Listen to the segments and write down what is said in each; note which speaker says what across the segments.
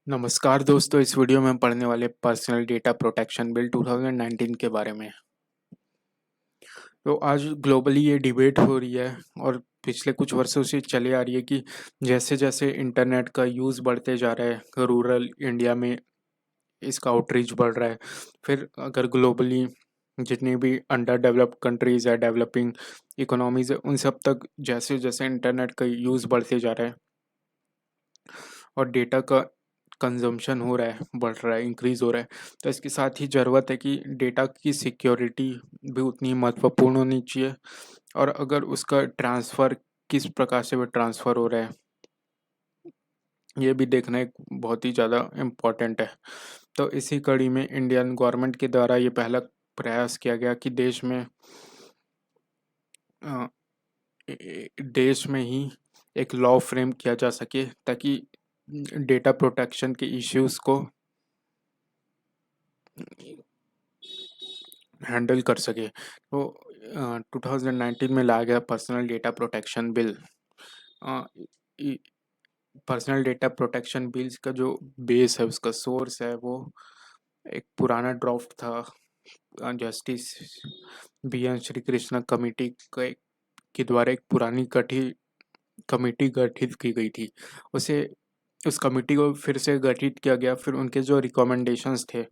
Speaker 1: नमस्कार दोस्तों, इस वीडियो में हम पढ़ने वाले पर्सनल डेटा प्रोटेक्शन बिल 2019 के बारे में। तो आज ग्लोबली ये डिबेट हो रही है और पिछले कुछ वर्षों से चली आ रही है कि जैसे जैसे इंटरनेट का यूज़ बढ़ते जा रहा है, रूरल इंडिया में इसका आउटरीच बढ़ रहा है। फिर अगर ग्लोबली जितनी भी अंडर डेवलप्ड कंट्रीज़ है, डेवलपिंग इकोनॉमीज़ है, उन सब तक जैसे जैसे इंटरनेट का यूज़ बढ़ते जा रहा है और डेटा का कंजम्पशन हो रहा है, बढ़ रहा है, इंक्रीज़ हो रहा है, तो इसके साथ ही ज़रूरत है कि डेटा की सिक्योरिटी भी उतनी महत्वपूर्ण होनी चाहिए। और अगर उसका ट्रांसफ़र किस प्रकार से वो ट्रांसफ़र हो रहा है, ये भी देखना एक बहुत ही ज़्यादा इम्पोर्टेंट है। तो इसी कड़ी में इंडियन गवर्नमेंट के द्वारा ये पहला प्रयास किया गया कि अ, देश में ही एक लॉ फ्रेम किया जा सके ताकि डेटा प्रोटेक्शन के इश्यूज़ को हैंडल कर सके। तो 2019 में लाया गया personal data protection bill. Personal data protection bills का जो बेस है, उसका सोर्स है, वो एक पुराना ड्राफ्ट था। Justice B N Srikrishna committee के द्वारा एक पुरानी कमेटी गठित की गई थी। उसे उस कमेटी को फिर से गठित किया गया। फिर उनके जो रिकमेंडेशंस थे,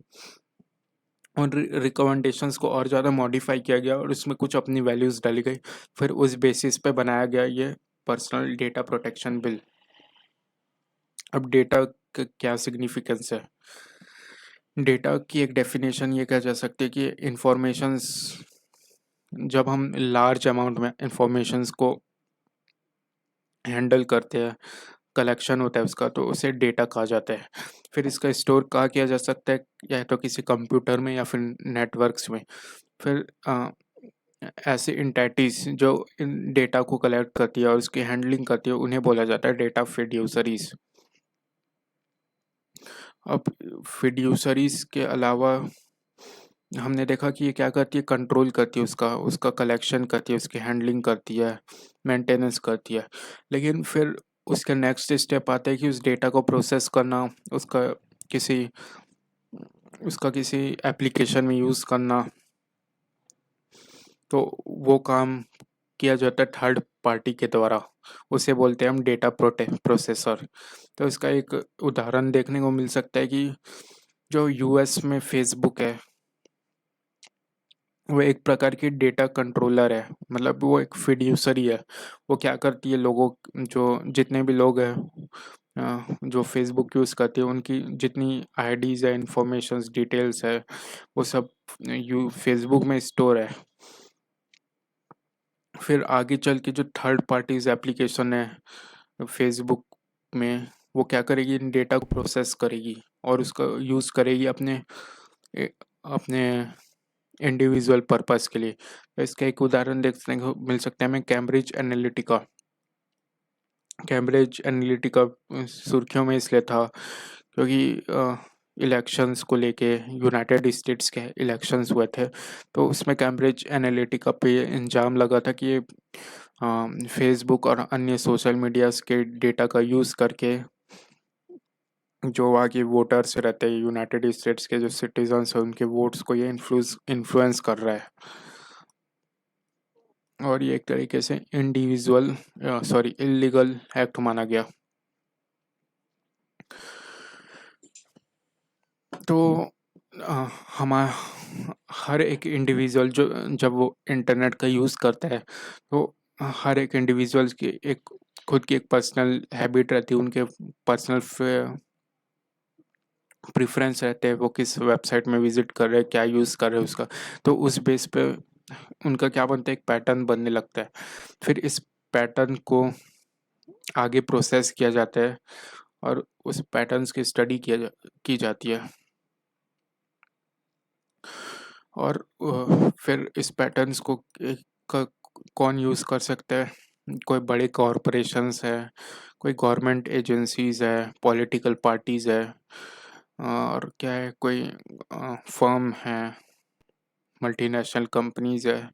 Speaker 1: उन रिकमेंडेशंस को और ज़्यादा मॉडिफाई किया गया और उसमें कुछ अपनी वैल्यूज़ डाली गई। फिर उस बेसिस पे बनाया गया ये पर्सनल डेटा प्रोटेक्शन बिल। अब डेटा का क्या सिग्निफिकेंस है? डेटा की एक डेफिनेशन ये कहा जा सकती है कि इंफॉर्मेशंस, जब हम लार्ज अमाउंट में इंफॉर्मेशंस को हैंडल करते हैं, कलेक्शन होता है उसका, तो उसे डेटा कहा जाता है। फिर इसका स्टोर कहाँ किया जा सकता है, या तो किसी कंप्यूटर में या फिर नेटवर्क्स में। फिर ऐसे इंटिटीज जो इन डेटा को कलेक्ट करती है और उसकी हैंडलिंग करती है, उन्हें बोला जाता है डेटा फिड्यूसरीज। अब फिड्यूसरीज के अलावा हमने देखा कि ये क्या करती है, कंट्रोल करती है, उसका कलेक्शन करती है, उसकी हैंडलिंग करती है, मेंटेनेंस करती है। लेकिन फिर उसका नेक्स्ट स्टेप आता है कि उस डेटा को प्रोसेस करना, किसी उसका किसी एप्लीकेशन में यूज़ करना, तो वो काम किया जाता है थर्ड पार्टी के द्वारा। उसे बोलते हैं हम डेटा प्रोसेसर। तो इसका एक उदाहरण देखने को मिल सकता है कि जो यूएस में फेसबुक है, वो एक प्रकार की डेटा कंट्रोलर है, मतलब वो एक फिड्यूसरी है। वो क्या करती है, लोगों जो जितने भी लोग हैं जो फेसबुक यूज़ करते हैं, उनकी जितनी आईडीज़ है, इंफॉर्मेशंस, डिटेल्स है, वो सब यू फेसबुक में स्टोर है। फिर आगे चल के जो थर्ड पार्टीज एप्लीकेशन है फेसबुक में, वो क्या करेगी, इन डेटा को प्रोसेस करेगी और उसका यूज़ करेगी ए- अपने इंडिविजुअल पर्पस के लिए। तो इसका एक उदाहरण देखने को मिल सकता है हमें, कैम्ब्रिज एनालिटिका सुर्खियों में इसलिए था क्योंकि इलेक्शंस को लेके, यूनाइटेड स्टेट्स के इलेक्शंस हुए थे, तो उसमें कैम्ब्रिज एनालिटिका पे इल्ज़ाम लगा था कि फेसबुक और अन्य सोशल मीडियाज़ के डेटा का यूज़ करके जो वहाँ के वोटर्स रहते हैं, यूनाइटेड स्टेट्स के जो सिटीजन्स हैं, उनके वोट्स को ये इन्फ्लुएंस कर रहा है। और ये एक तरीके से इलीगल एक्ट माना गया। तो हम हर एक इंडिविजुअल जो जब वो इंटरनेट का यूज़ करता है, तो हर एक इंडिविजुअल्स की एक खुद की एक पर्सनल हैबिट रहती है, उनके पर्सनल प्रेफरेंस रहते हैं, वो किस वेबसाइट में विजिट कर रहे हैं, क्या यूज़ कर रहे हैं उसका। तो उस बेस पे उनका क्या बनता है, एक पैटर्न बनने लगता है। फिर इस पैटर्न को आगे प्रोसेस किया जाता है और उस पैटर्न्स की स्टडी की जाती है। और फिर इस पैटर्न्स को कौन यूज़ कर सकता है, कोई बड़े कॉरपोरेशंस है, कोई गवर्नमेंट एजेंसीज़ है, पॉलिटिकल पार्टीज़ है, और क्या है, कोई फर्म है, मल्टीनेशनल कंपनीज़ है।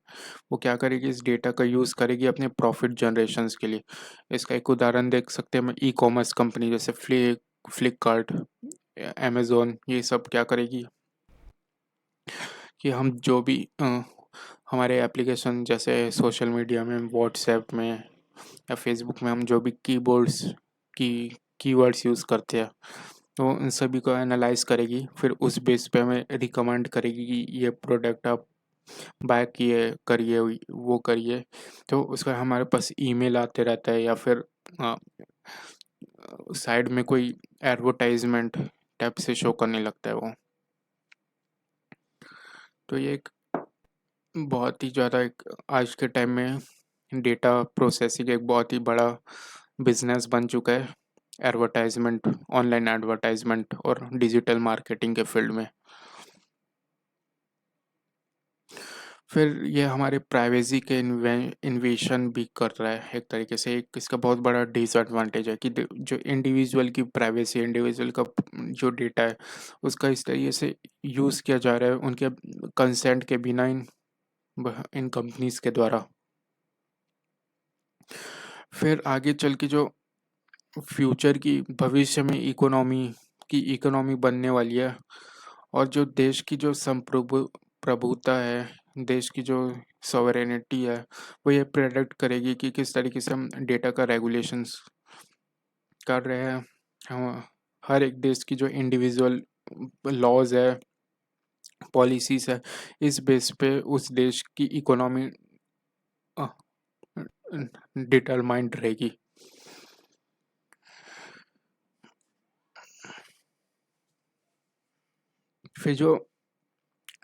Speaker 1: वो क्या करेगी, इस डेटा का यूज़ करेगी अपने प्रॉफिट जनरेशंस के लिए। इसका एक उदाहरण देख सकते हैं हम, ई कॉमर्स कंपनी जैसे फ्लिपकार्ट, अमेज़न, ये सब क्या करेगी कि हम जो भी हमारे एप्लीकेशन जैसे सोशल मीडिया में, व्हाट्सएप में या फेसबुक में हम जो भी कीबोर्ड्स की कीवर्ड्स यूज़ करते हैं, तो उन सभी को एनालाइज करेगी, फिर उस बेस पे हमें रिकमेंड करेगी कि ये प्रोडक्ट आप बाय किए करिए, वो करिए। तो उसका हमारे पास ईमेल आते रहता है, या फिर साइड में कोई एडवर्टाइजमेंट टाइप से शो करने लगता है वो। तो ये एक बहुत ही ज़्यादा एक आज के टाइम में डेटा प्रोसेसिंग एक बहुत ही बड़ा बिजनेस बन चुका है, एडवर्टाइजमेंट, ऑनलाइन एडवर्टाइजमेंट और डिजिटल मार्केटिंग के फील्ड में। फिर ये हमारे प्राइवेसी के इन्वेशन भी कर रहा है एक तरीके से। एक इसका बहुत बड़ा डिसएडवांटेज है कि जो इंडिविजुअल की प्राइवेसी, इंडिविजुअल का जो डेटा है उसका इस तरीके से यूज़ किया जा रहा है उनके कंसेंट के बिना, इन कंपनीज के द्वारा। फिर आगे चल के जो फ्यूचर की, भविष्य में इकोनॉमी बनने वाली है, और जो देश की जो प्रभुता है, देश की जो सॉवरेनिटी है, वो ये प्रेडिक्ट करेगी कि किस तरीके से हम डेटा का रेगुलेशंस कर रहे हैं। हम हर एक देश की जो इंडिविजुअल लॉज है, पॉलिसीज है, इस बेस पे उस देश की इकोनॉमी डिटरमाइंड रहेगी। फिर जो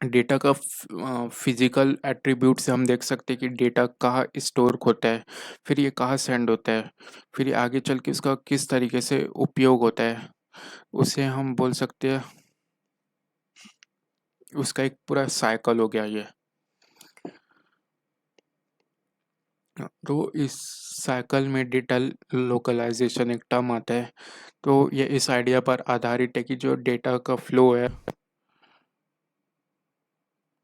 Speaker 1: डेटा का फिजिकल एट्रीब्यूट से हम देख सकते हैं कि डेटा कहाँ स्टोर होता है, फिर ये कहाँ सेंड होता है, फिर ये आगे चल के इसका किस तरीके से उपयोग होता है, उसे हम बोल सकते हैं उसका एक पूरा साइकिल हो गया ये। तो इस साइकिल में डेटा लोकलाइजेशन एक टर्म आता है। तो ये इस आइडिया पर आधारित है कि जो डेटा का फ्लो है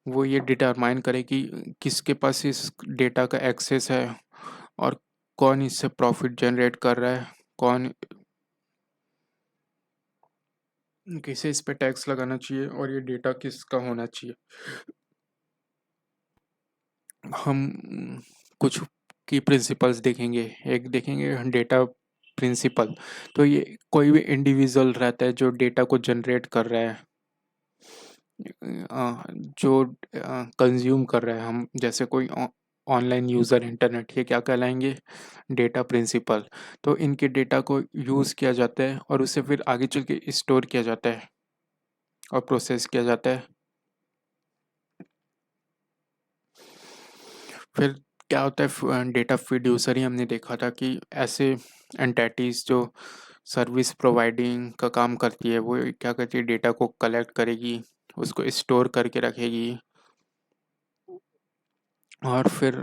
Speaker 1: वो ये डिटरमाइन करे कि किसके पास इस डेटा का एक्सेस है, और कौन इससे प्रॉफिट जनरेट कर रहा है, कौन, किसे इस पे टैक्स लगाना चाहिए, और ये डेटा किसका होना चाहिए। हम कुछ की प्रिंसिपल्स देखेंगे। एक देखेंगे डेटा प्रिंसिपल। तो ये कोई भी इंडिविजुअल रहता है जो डेटा को जनरेट कर रहा है, जो कंज्यूम कर रहे हैं हम, जैसे कोई ऑनलाइन यूज़र, इंटरनेट, ये क्या कहलाएंगे, डेटा प्रिंसिपल। तो इनके डेटा को यूज़ किया जाता है और उसे फिर आगे चल के स्टोर किया जाता है और प्रोसेस किया जाता है। फिर क्या होता है, डेटा फिड्यूसरी हमने देखा था कि ऐसे एंटिटीज जो सर्विस प्रोवाइडिंग का काम करती है, वो क्या करती है, डेटा को कलेक्ट करेगी, उसको स्टोर करके रखेगी, और फिर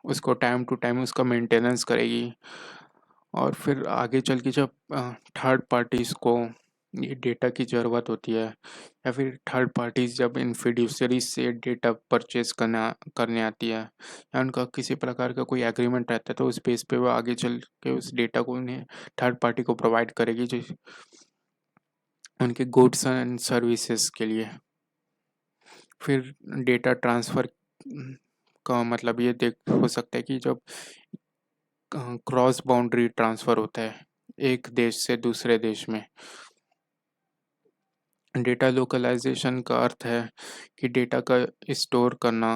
Speaker 1: उसको टाइम टू टाइम उसका मेंटेनेंस करेगी। और फिर आगे चल के जब थर्ड पार्टीज़ को ये डेटा की ज़रूरत होती है, या फिर थर्ड पार्टीज़ जब इन फिड्यूसरीज से डेटा परचेज करने आती है, या उनका किसी प्रकार का कोई एग्रीमेंट रहता है, तो उस बेस पे वो आगे चल के उस डेटा को उन्हें थर्ड पार्टी को प्रोवाइड करेगी, जो उनके गुड्स एंड सर्विसेज के लिए। फिर डेटा ट्रांसफ़र का मतलब ये देख हो सकता है कि जब क्रॉस बाउंड्री ट्रांसफ़र होता है एक देश से दूसरे देश में। डेटा लोकलाइजेशन का अर्थ है कि डेटा का स्टोर करना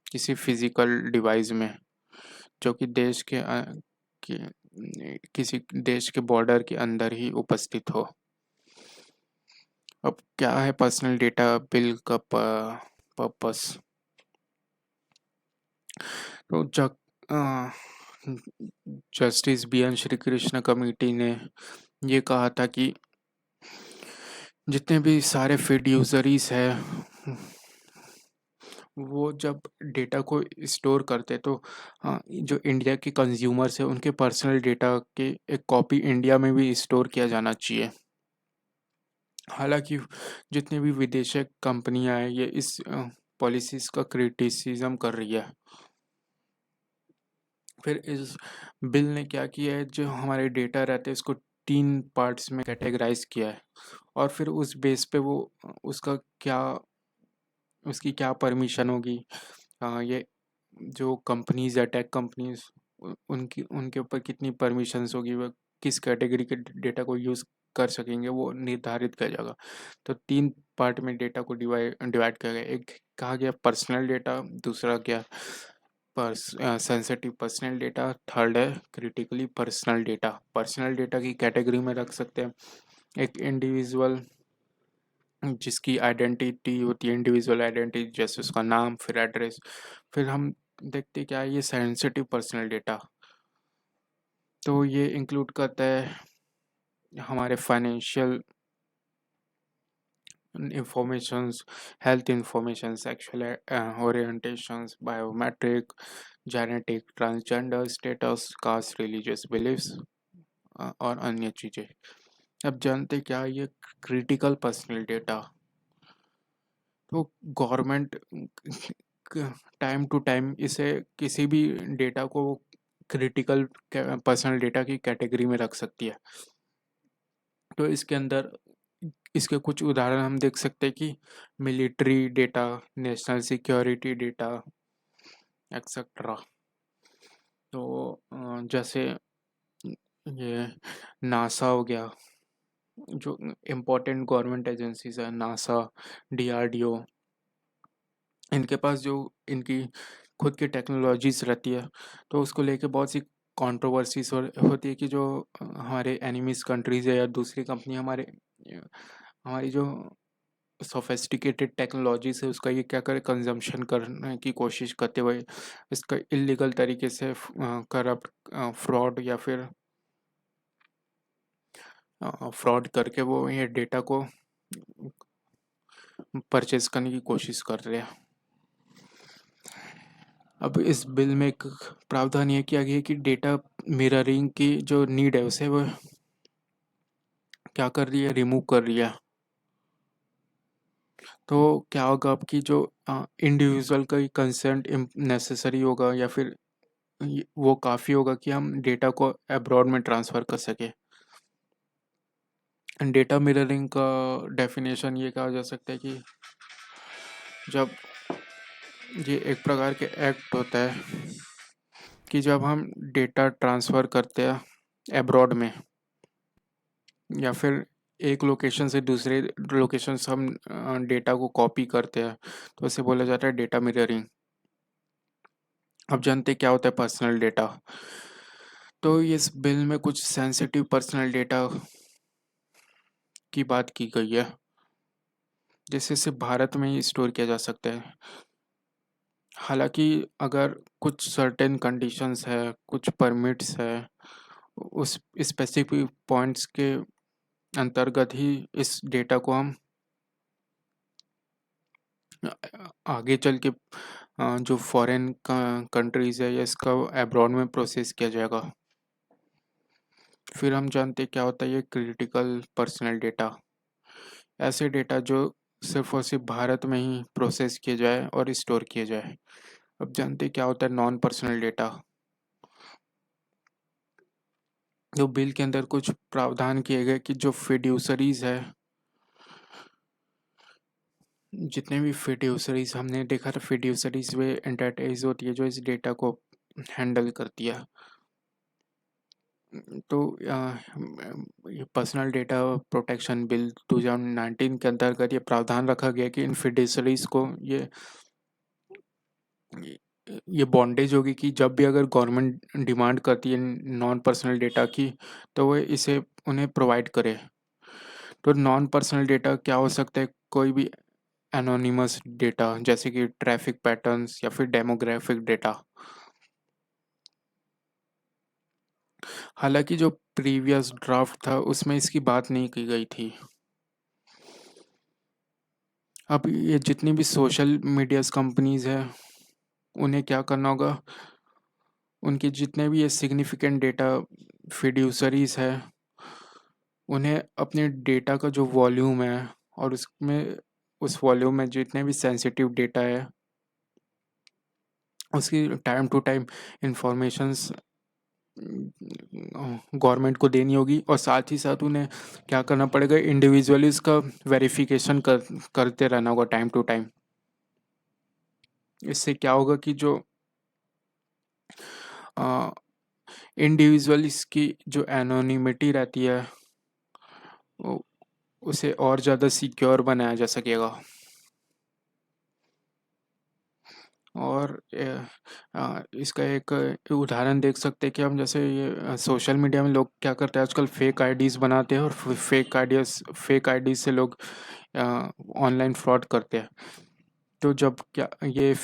Speaker 1: किसी फिजिकल डिवाइस में, जो कि किसी देश के बॉर्डर के अंदर ही उपस्थित हो। अब क्या है पर्सनल डेटा बिल का पर्पस। तो justice B N Srikrishna committee ने ये कहा था कि जितने भी सारे फीड यूजरीज है, वो जब डेटा को स्टोर करते, तो जो इंडिया के कंज्यूमर्स है उनके पर्सनल डेटा के एक कॉपी इंडिया में भी स्टोर किया जाना चाहिए। हालांकि जितनी भी विदेशी कंपनियां हैं, ये इस पॉलिसीज का क्रिटिसिज्म कर रही है। फिर इस बिल ने क्या किया है, जो हमारे डेटा रहते हैं इसको 3 पार्ट्स में कैटेगराइज़ किया है और फिर उस बेस पे वो उसका क्या उसकी क्या परमिशन होगी। ये जो कंपनीज़ है, टेक कंपनीज़, उनकी उनके ऊपर कितनी परमिशंस होगी, वो किस कैटेगरी के डेटा को यूज़ कर सकेंगे, वो निर्धारित किया जाएगा। तो 3 पार्ट में डेटा को डिवाइड किया गया। एक कहा गया पर्सनल डेटा, दूसरा क्या सेंसिटिव पर्सनल डेटा, थर्ड है critically personal data. Personal data की कैटेगरी में रख सकते हैं एक इंडिविजुअल जिसकी आइडेंटिटी होती है, इंडिविजुअल आइडेंटिटी, जैसे उसका नाम, फिर एड्रेस। फिर हम देखते क्या है ये सेंसिटिव पर्सनल डेटा, तो ये इंक्लूड करता है हमारे financial informations, health information, sexual orientations, biometric, genetic, transgender status, caste, religious beliefs और अन्य चीज़ें। अब जानते क्या है ये क्रिटिकल पर्सनल डेटा। तो गवर्नमेंट टाइम टू टाइम इसे किसी भी डेटा को क्रिटिकल पर्सनल डेटा की कैटेगरी में रख सकती है। तो इसके अंदर इसके कुछ उदाहरण हम देख सकते हैं कि military data, national security data, etcetera. तो जैसे ये नासा हो गया, जो इम्पोर्टेंट गवर्नमेंट एजेंसीज है, नासा, डीआरडीओ, इनके पास जो इनकी खुद की टेक्नोलॉजीज रहती है, तो उसको लेके बहुत सी कंट्रोवर्सीज होती है कि जो हमारे एनिमीज कंट्रीज है या दूसरी कंपनी हमारी जो सोफेस्टिकेटेड टेक्नोलॉजीज है उसका ये क्या करे, कंजम्पशन करने की कोशिश करते हुए इसका इलीगल तरीके से करप्ट, फ्रॉड या फिर फ्रॉड करके वो ये डेटा को परचेज करने की कोशिश कर रहे हैं। अब इस बिल में एक प्रावधान ये किया गया है कि डेटा मिररिंग की जो नीड है उसे वो क्या कर रही है, रिमूव कर रही है। तो क्या होगा आपकी जो इंडिविजुअल का ही कंसेंट नेसेसरी होगा या फिर वो काफ़ी होगा कि हम डेटा को अब्रॉड में ट्रांसफ़र कर सके। डेटा मिररिंग का डेफिनेशन ये कहा जा सकता है कि जब ये एक प्रकार के एक्ट होता है कि जब हम डेटा ट्रांसफ़र करते हैं अब्रॉड में या फिर एक लोकेशन से दूसरे लोकेशन से हम डेटा को कॉपी करते हैं, तो उसे बोला जाता है डेटा मिररिंग। अब जानते क्या होता है पर्सनल डेटा। तो इस बिल में कुछ सेंसिटिव पर्सनल डेटा की बात की गई है, जैसे सिर्फ भारत में ही स्टोर किया जा सकता है। हालांकि अगर कुछ सर्टेन कंडीशंस है, कुछ परमिट्स है, उस स्पेसिफिक पॉइंट्स के अंतर्गत ही इस डेटा को हम आगे चल के जो फॉरेन कंट्रीज़ है या इसका अब्रॉड में प्रोसेस किया जाएगा। फिर हम जानते हैं क्या होता है ये क्रिटिकल पर्सनल डेटा। ऐसे डेटा जो सिर्फ और सिर्फ भारत में ही प्रोसेस किए जाए और स्टोर किए जाए। अब जानते हैं क्या होता है नॉन पर्सनल डेटा। जो बिल के अंदर कुछ प्रावधान किए गए कि जो फिड्यूसरीज है, जितने भी फिड्यूसरीज हमने देखा था, फिड्यूसरीज वे एंटिटीज होती है जो इस डेटा को हैंडल करती है। तो ये पर्सनल डेटा प्रोटेक्शन बिल 2019 के अंतर्गत ये प्रावधान रखा गया कि इन फिड्यूसरीज को ये बॉन्डेज होगी कि जब भी अगर गवर्नमेंट डिमांड करती है नॉन पर्सनल डेटा की, तो वो इसे उन्हें प्रोवाइड करे। तो नॉन पर्सनल डेटा क्या हो सकता है, कोई भी एनोनिमस डेटा जैसे कि ट्रैफिक पैटर्न्स या फिर डेमोग्राफिक डेटा। हालांकि जो प्रीवियस ड्राफ्ट था उसमें इसकी बात नहीं की गई थी। अब ये जितनी भी सोशल मीडिया कंपनीज है उन्हें क्या करना होगा, उनके जितने भी ये सिग्निफिकेंट डेटा फिड्यूसरीज है उन्हें अपने डेटा का जो वॉल्यूम है और उसमें उस वॉल्यूम में जितने भी सेंसिटिव डेटा है उसकी time to time informations government को देनी होगी, और साथ ही साथ उन्हें क्या करना पड़ेगा, इंडिविजुअली इसका वेरिफिकेशन करते रहना होगा टाइम टू टाइम। इससे क्या होगा कि जो इंडिविजुअल इसकी जो एनोनिमिटी रहती है उसे और ज़्यादा सिक्योर बनाया जा सकेगा। और इसका एक उदाहरण देख सकते हैं कि हम, जैसे ये सोशल मीडिया में लोग क्या करते हैं आजकल, फेक आईडीज़ बनाते हैं और फेक आईडीज़ से लोग ऑनलाइन फ्रॉड करते हैं। तो जब क्या ये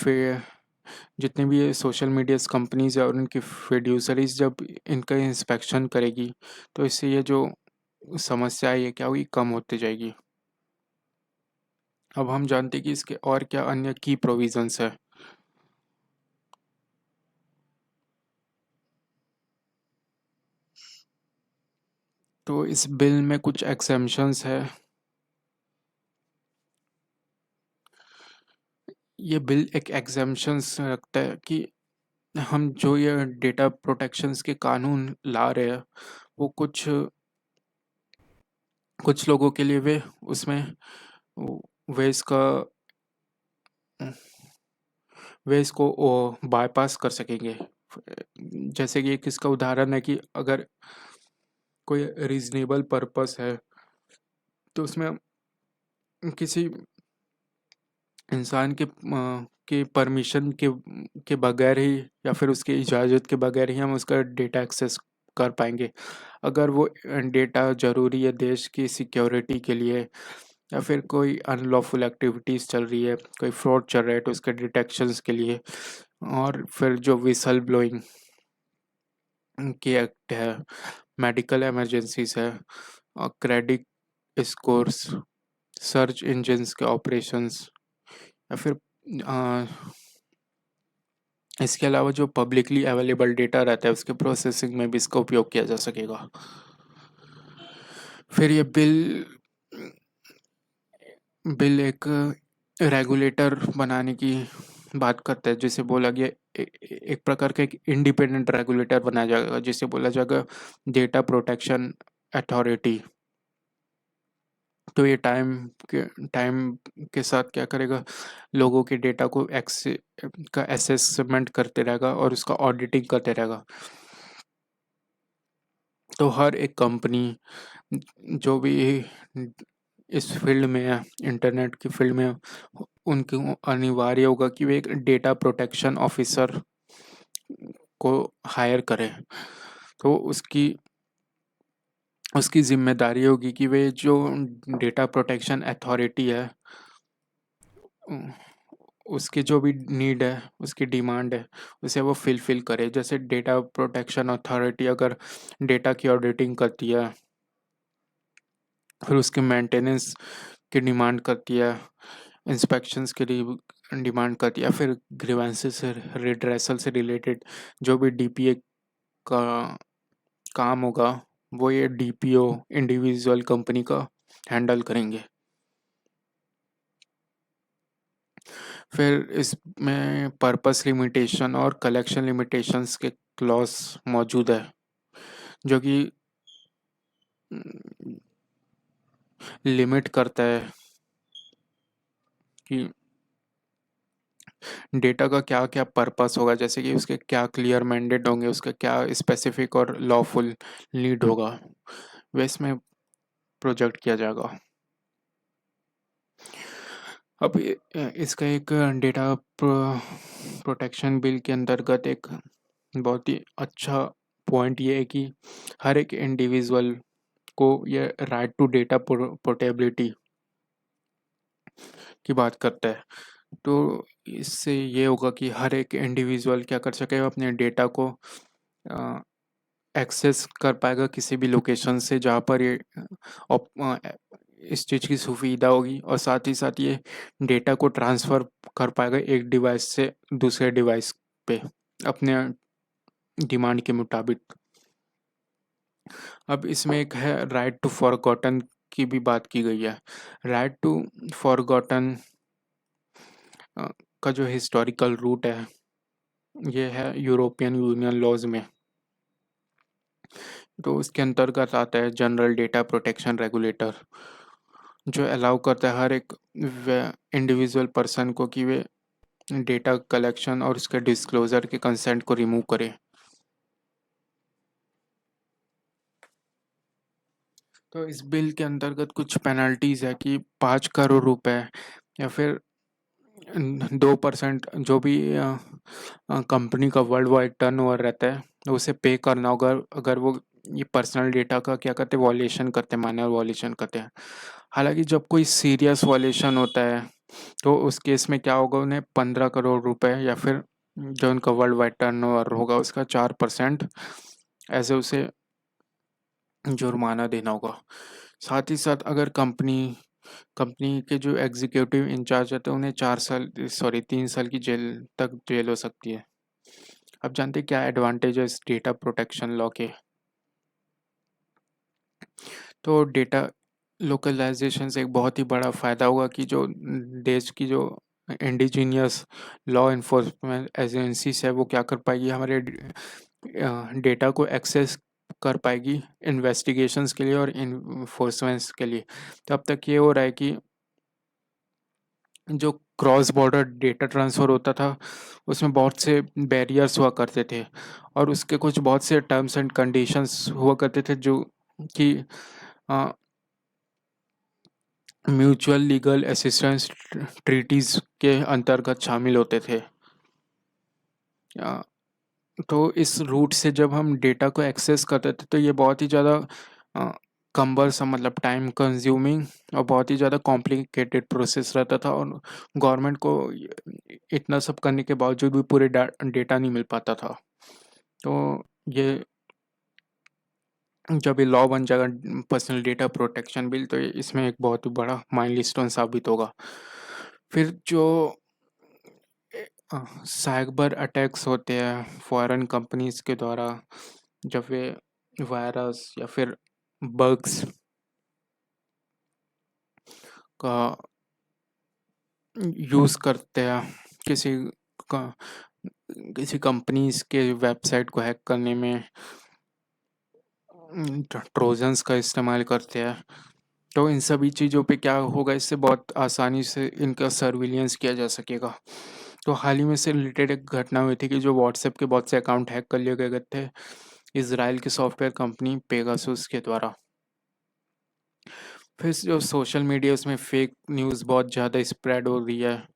Speaker 1: जितने भी ये सोशल मीडिया कंपनीज है और उनकी फिड्यूसरीज जब इनका इंस्पेक्शन करेगी, तो इससे ये जो समस्या है ये क्या हुई, कम होती जाएगी। अब हम जानते हैं कि इसके और क्या अन्य की प्रोविजंस है। तो इस बिल में कुछ एक्सेम्पशंस है। ये बिल एक एग्जाम्पशंस रखता है कि हम जो ये डेटा प्रोटेक्शंस के कानून ला रहे हैं वो कुछ कुछ लोगों के लिए उसमें वे इसका वे इसको बाईपास कर सकेंगे। जैसे कि एक इसका उदाहरण है कि अगर कोई रीजनेबल पर्पस है तो उसमें किसी इंसान के परमिशन के बगैर ही या फिर उसकी इजाज़त के बगैर ही हम उसका डेटा एक्सेस कर पाएंगे। अगर वो डेटा ज़रूरी है देश की सिक्योरिटी के लिए, या फिर कोई अनलॉफुल एक्टिविटीज़ चल रही है, कोई फ्रॉड चल रहा है, तो उसके डिटेक्शंस के लिए। और फिर जो विसल ब्लोइंग की एक्ट है, मेडिकल इमरजेंसीज है, क्रेडिट स्कोर्स, सर्च इंजन्स के ऑपरेशंस, या फिर अ, इसके अलावा जो पब्लिकली अवेलेबल डेटा रहता है उसके प्रोसेसिंग में भी इसका उपयोग किया जा सकेगा। फिर ये बिल एक रेगुलेटर बनाने की बात करता है, जिसे बोला गया एक प्रकार का एक इंडिपेंडेंट रेगुलेटर बनाया जाएगा, जिसे बोला जाएगा डेटा प्रोटेक्शन अथॉरिटी। तो ये टाइम के साथ क्या करेगा, लोगों के डेटा को का असेसमेंट करते रहेगा और उसका ऑडिटिंग करते रहेगा। तो हर एक कंपनी जो भी इस फील्ड में है, इंटरनेट की फील्ड में है, उनको अनिवार्य होगा कि वे एक डेटा प्रोटेक्शन ऑफिसर को हायर करें। तो उसकी उसकी जिम्मेदारी होगी कि वे जो डेटा प्रोटेक्शन अथॉरिटी है उसकी जो भी नीड है, उसकी डिमांड है, उसे वो फिल करे। जैसे डेटा प्रोटेक्शन अथॉरिटी अगर डेटा की ऑडिटिंग करती है, फिर उसके मेंटेनेंस की डिमांड करती है, इंस्पेक्शंस की डिमांड करती है, फिर ग्रीवेंसेस से रिड्रेसल से रिलेटेड जो भी डीपीए का काम होगा वो ये डीपीओ इंडिविजुअल कंपनी का हैंडल करेंगे। फिर इसमें पर्पस लिमिटेशन और कलेक्शन लिमिटेशंस के क्लॉज मौजूद है, जो कि लिमिट करता है कि डेटा का क्या क्या पर्पस होगा, जैसे कि उसके क्या क्लियर मैंडेट होंगे, उसका क्या स्पेसिफिक और लॉफुल नीड होगा, वह इसमें प्रोजेक्ट किया जाएगा। अब इसका एक डेटा प्रोटेक्शन बिल के अंतर्गत एक बहुत ही अच्छा पॉइंट ये है कि हर एक इंडिविजुअल को ये राइट टू डेटा पोर्टेबिलिटी की बात करता है। तो इससे ये होगा कि हर एक इंडिविजुअल क्या कर सकेगा, अपने डेटा को एक्सेस कर पाएगा किसी भी लोकेशन से जहाँ पर ये इस चीज़ की सुविधा होगी, और साथ ही साथ ये डेटा को ट्रांसफ़र कर पाएगा एक डिवाइस से दूसरे डिवाइस पे अपने डिमांड के मुताबिक। अब इसमें एक है राइट टू फॉरगॉटन की भी बात की गई है। राइट टू फॉरगॉटन का जो हिस्टोरिकल रूट है ये है यूरोपियन यूनियन लॉज में। तो उसके अंतर्गत आता है जनरल डेटा प्रोटेक्शन रेगुलेटर, जो अलाउ करता है हर एक इंडिविजुअल पर्सन को कि वे डेटा कलेक्शन और उसके डिस्क्लोजर के कंसेंट को रिमूव करे। तो इस बिल के अंतर्गत कुछ पेनल्टीज है कि 5 करोड़ रुपए या फिर 2% जो भी कंपनी का वर्ल्ड वाइड टर्नओवर रहता है तो उसे पे करना होगा अगर वो ये पर्सनल डेटा का क्या करते हैं, वॉल्यूशन करते हैं, माइनर वॉल्यूशन करते हैं। हालांकि जब कोई सीरियस वॉल्यूशन होता है तो उस केस में क्या होगा, उन्हें 15 करोड़ रुपए या फिर जो उनका वर्ल्ड वाइड टर्नओवर होगा उसका 4% ऐसे उसे जुर्माना देना होगा। साथ ही साथ अगर कंपनी के जो एग्जीक्यूटिव इंचार्ज रहते हैं उन्हें 3 साल की जेल हो सकती है। अब जानते हैं क्या एडवांटेज है इस डेटा प्रोटेक्शन लॉ के। तो डेटा लोकलाइजेशन से एक बहुत ही बड़ा फ़ायदा होगा कि जो देश की जो इंडिजीनियस लॉ इन्फोर्समेंट एजेंसीज है वो क्या कर पाएगी, हमारे डेटा को एक्सेस कर पाएगी इन्वेस्टिगेशंस के लिए और इन्फोर्समेंट्स के लिए। तो अब तक ये हो रहा है कि जो क्रॉस बॉर्डर डेटा ट्रांसफ़र होता था उसमें बहुत से बैरियर्स हुआ करते थे और उसके कुछ बहुत से टर्म्स एंड कंडीशंस हुआ करते थे जो कि म्यूचुअल लीगल असिस्टेंस ट्रीटीज़ के अंतर्गत शामिल होते थे। तो इस रूट से जब हम डेटा को एक्सेस करते थे तो ये बहुत ही ज़्यादा कम्बरसम, मतलब टाइम कंज्यूमिंग और बहुत ही ज़्यादा कॉम्प्लिकेटेड प्रोसेस रहता था और गवर्नमेंट को इतना सब करने के बावजूद भी पूरे डेटा नहीं मिल पाता था। तो ये जब ये लॉ बन जाएगा पर्सनल डेटा प्रोटेक्शन बिल तो इसमें एक बहुत ही बड़ा माइलस्टोन साबित होगा। फिर जो साइबर अटैक्स होते हैं फॉरेन कंपनीज के द्वारा, जब वे वायरस या फिर बग्स का यूज़ करते हैं का किसी कंपनीज के वेबसाइट को हैक करने में, ट्रोजन्स का इस्तेमाल करते हैं। तो इन सभी चीज़ों पे क्या होगा, इससे बहुत आसानी से इनका सर्विलियंस किया जा सकेगा। तो हाल ही में से रिलेटेड एक घटना हुई थी कि जो व्हाट्सएप के बहुत से अकाउंट हैक कर लिए गए थे इज़राइल की सॉफ्टवेयर कंपनी पेगासुस के द्वारा। फिर जो सोशल मीडिया उसमें फेक न्यूज़ बहुत ज़्यादा स्प्रेड हो रही है,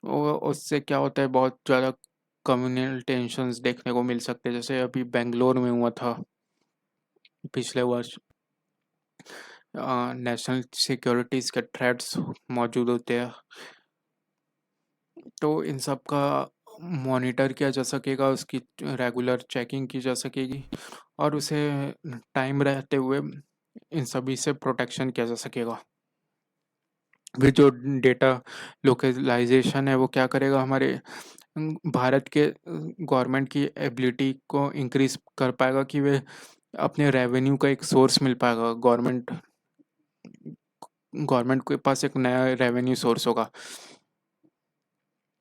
Speaker 1: और उससे क्या होता है बहुत ज़्यादा कम्युनल टेंशन्स देखने को मिल सकते हैं। जैसे अभी बेंगलोर में हुआ था पिछले वर्ष, नेशनल सिक्योरिटीज़ के थ्रेट्स मौजूद होते हैं। तो इन सब का मॉनिटर किया जा सकेगा, उसकी रेगुलर चेकिंग की जा सकेगी और उसे टाइम रहते हुए इन सभी से प्रोटेक्शन किया जा सकेगा। फिर जो डेटा लोकलाइजेशन है वो क्या करेगा, हमारे भारत के गवर्नमेंट की एबिलिटी को इंक्रीज कर पाएगा कि वे अपने रेवेन्यू का एक सोर्स मिल पाएगा। गवर्नमेंट के पास एक नया रेवेन्यू सोर्स होगा।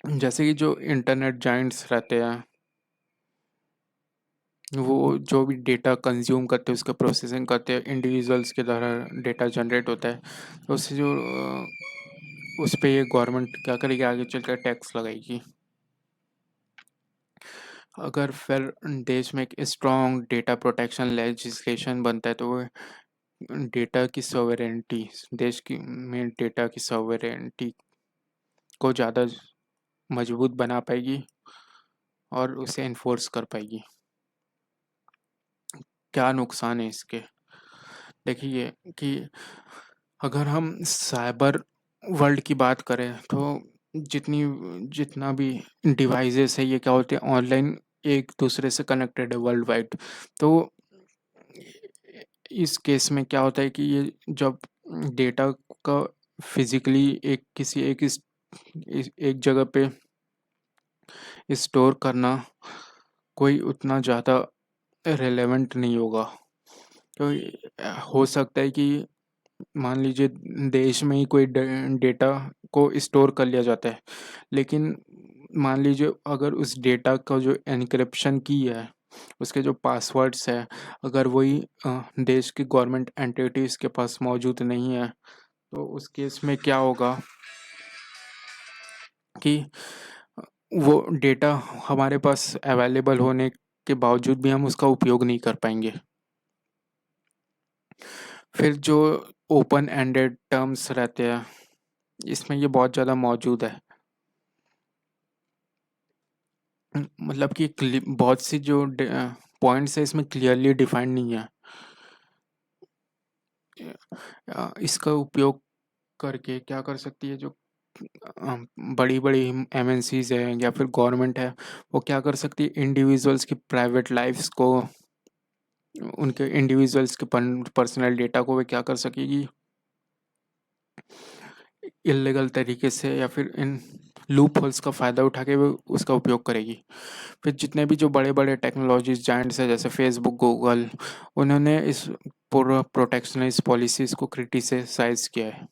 Speaker 1: जैसे कि जो इंटरनेट जाइंट्स रहते हैं वो जो भी डेटा कंज्यूम करते हैं उसका प्रोसेसिंग करते हैं, इंडिविजुअल्स के द्वारा डेटा जनरेट होता है, तो उससे जो उस पे ये गवर्नमेंट क्या करेगी, आगे चलकर टैक्स लगाएगी। अगर फिर देश में एक स्ट्रॉन्ग डेटा प्रोटेक्शन लेजिस्लेशन बनता है तो वो डेटा की सॉवरेनिटी, देश की में डेटा की सॉवरेनिटी को ज़्यादा मजबूत बना पाएगी और उसे इन्फोर्स कर पाएगी। क्या नुकसान है इसके, देखिए कि अगर हम साइबर वर्ल्ड की बात करें तो जितना भी डिवाइसेस है ये क्या होते हैं, ऑनलाइन एक दूसरे से कनेक्टेड है वर्ल्ड वाइड। तो इस केस में क्या होता है कि ये जब डेटा का फिजिकली एक जगह पे स्टोर करना कोई उतना ज़्यादा रेलेवेंट नहीं होगा। तो हो सकता है कि मान लीजिए देश में ही कोई डेटा को स्टोर कर लिया जाता है, लेकिन मान लीजिए अगर उस डेटा का जो एन्क्रिप्शन की है उसके जो पासवर्ड्स है, अगर वही देश की गवर्नमेंट एंटिटीज़ के पास मौजूद नहीं है, तो उस केस में क्या होगा कि वो डेटा हमारे पास अवेलेबल होने के बावजूद भी हम उसका उपयोग नहीं कर पाएंगे। फिर जो ओपन एंडेड टर्म्स रहते हैं, इसमें ये बहुत ज़्यादा मौजूद है। मतलब कि बहुत सी जो पॉइंट्स है इसमें क्लियरली डिफाइंड नहीं है। इसका उपयोग करके क्या कर सकती है जो बड़ी बड़ी एमएनसीज है या फिर गवर्नमेंट है, वो क्या कर सकती है, इंडिविजुअल्स की प्राइवेट लाइफ्स को, उनके इंडिविजुअल्स के पर्सनल डेटा को वे क्या कर सकेगी, इलीगल तरीके से या फिर इन लूप होल्स का फ़ायदा उठा के वो उसका उपयोग करेगी। फिर जितने भी जो बड़े बड़े टेक्नोलॉजीज जायंट्स हैं जैसे फेसबुक, गूगल, उन्होंने इस पूरा प्रोटेक्शनिस्ट पॉलिसीज़ को क्रिटिसाइज किया है।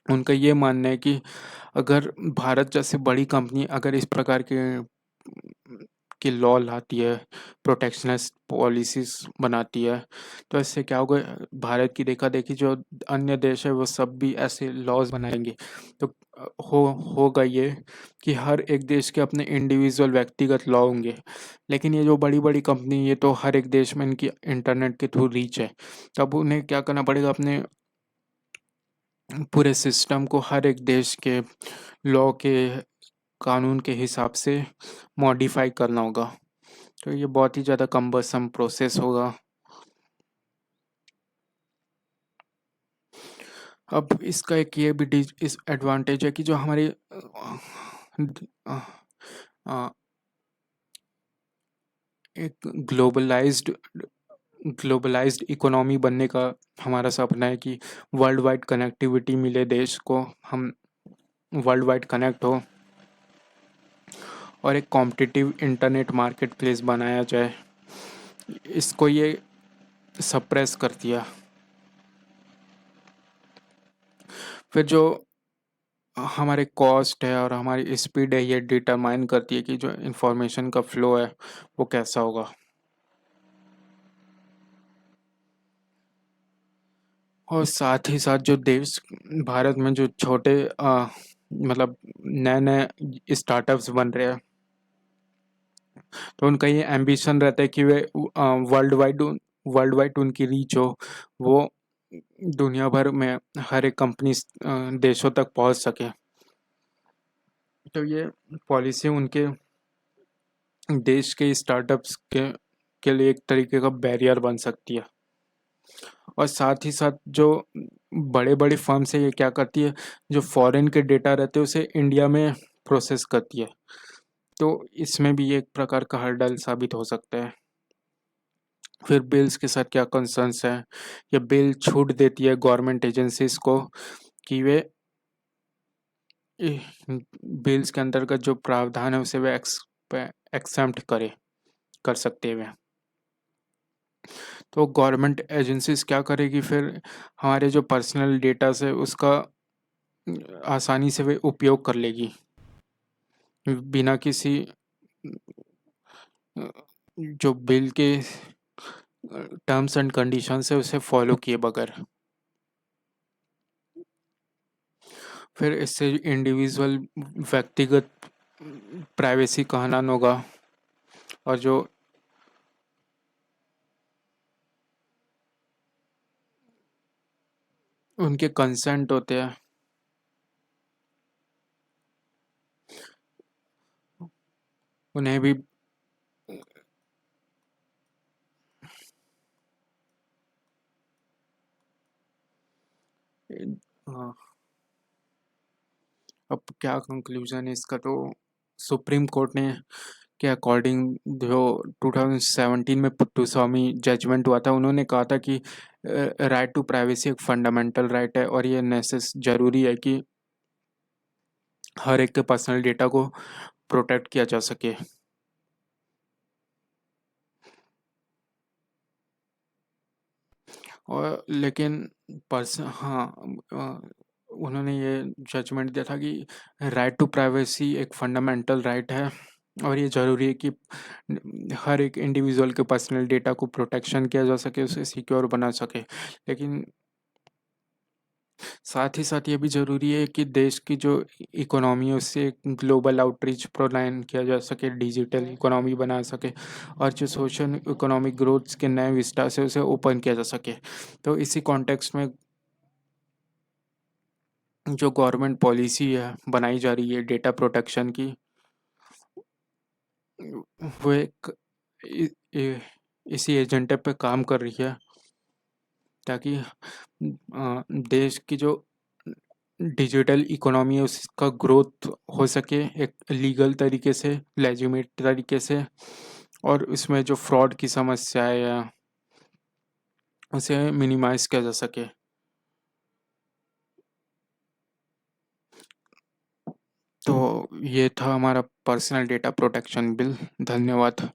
Speaker 1: उनका ये मानना है कि अगर भारत जैसे बड़ी कंपनी अगर इस प्रकार के लॉ लाती है, प्रोटेक्शनिस्ट पॉलिसीज बनाती है, तो इससे क्या होगा, भारत की देखा देखी जो अन्य देश है वो सब भी ऐसे लॉज बनाएंगे। तो होगा ये कि हर एक देश के अपने इंडिविजुअल व्यक्तिगत लॉ होंगे, लेकिन ये जो बड़ी बड़ी कंपनी, ये तो हर एक देश में इनकी इंटरनेट के थ्रू रीच है, तब उन्हें क्या करना पड़ेगा, अपने पूरे सिस्टम को हर एक देश के लॉ के कानून के हिसाब से मॉडिफाई करना होगा। तो ये बहुत ही ज़्यादा कम्बरसम प्रोसेस होगा। अब इसका एक ये भी इस एडवांटेज है कि जो हमारी अ, एक ग्लोबलाइज्ड इकोनॉमी बनने का हमारा सपना है कि वर्ल्ड वाइड कनेक्टिविटी मिले देश को, हम वर्ल्ड वाइड कनेक्ट हो और एक कॉम्पिटिटिव इंटरनेट मार्केट प्लेस बनाया जाए। इसको ये सप्रेस कर दिया। फिर जो हमारे कॉस्ट है और हमारी स्पीड है, ये डिटरमाइन करती है कि जो इंफॉर्मेशन का फ्लो है वो कैसा होगा। और साथ ही साथ जो देश भारत में जो छोटे मतलब नए नए स्टार्टअप्स बन रहे हैं, तो उनका ये एम्बिशन रहता है कि वे वर्ल्ड वाइड उनकी रीच हो, वो दुनिया भर में हर एक कंपनी देशों तक पहुंच सके। तो ये पॉलिसी उनके देश के स्टार्टअप्स के लिए एक तरीके का बैरियर बन सकती है। और साथ ही साथ जो बड़े बड़े फर्म्स है, ये क्या करती है, जो फॉरेन के डेटा रहते हैं उसे इंडिया में प्रोसेस करती है। तो इसमें भी ये एक प्रकार का हर्डल साबित हो सकता है। फिर बिल्स के साथ क्या कंसर्न्स हैं, ये बिल छूट देती है गवर्नमेंट एजेंसीज को कि वे बिल्स के अंतर्गत जो प्रावधान है उसे वे एक्सेम्प्ट कर सकते हैं। तो गवर्नमेंट एजेंसीज क्या करेगी, फिर हमारे जो पर्सनल डेटा से उसका आसानी से वे उपयोग कर लेगी, बिना किसी जो बिल के टर्म्स एंड कंडीशंस है उसे फॉलो किए बगैर। फिर इससे इंडिविजुअल व्यक्तिगत प्राइवेसी का हनन होगा, और जो उनके कंसेंट होते हैं उन्हें भी हाँ। अब क्या कंक्लूजन है इसका, तो सुप्रीम कोर्ट ने के अकॉर्डिंग जो 2017 में पुट्टुस्वामी जजमेंट हुआ था, उन्होंने कहा था कि राइट टू प्राइवेसी एक फंडामेंटल राइट है और ये जरूरी है कि हर एक के पर्सनल डेटा को प्रोटेक्ट किया जा सके। और लेकिन हाँ, उन्होंने ये जजमेंट दिया था कि राइट टू प्राइवेसी एक फंडामेंटल राइट है और ये ज़रूरी है कि हर एक इंडिविजुअल के पर्सनल डेटा को प्रोटेक्शन किया जा सके, उसे सिक्योर बना सके। लेकिन साथ ही साथ ये भी ज़रूरी है कि देश की जो इकोनॉमी है उससे ग्लोबल आउटरीच प्रोलाइन किया जा सके, डिजिटल इकोनॉमी बना सके, और जो सोशल इकोनॉमिक ग्रोथ के नए विस्टा से उसे ओपन किया जा सके। तो इसी कॉन्टेक्स्ट में जो गवर्नमेंट पॉलिसी है बनाई जा रही है डेटा प्रोटेक्शन की, वो एक इसी एजेंडे पे काम कर रही है, ताकि देश की जो डिजिटल इकोनॉमी है उसका ग्रोथ हो सके एक लीगल तरीके से, लेजिटिमेट तरीके से, और इसमें जो फ्रॉड की समस्या है या उसे मिनिमाइज किया जा सके। तो ये था हमारा पर्सनल डेटा प्रोटेक्शन बिल। धन्यवाद।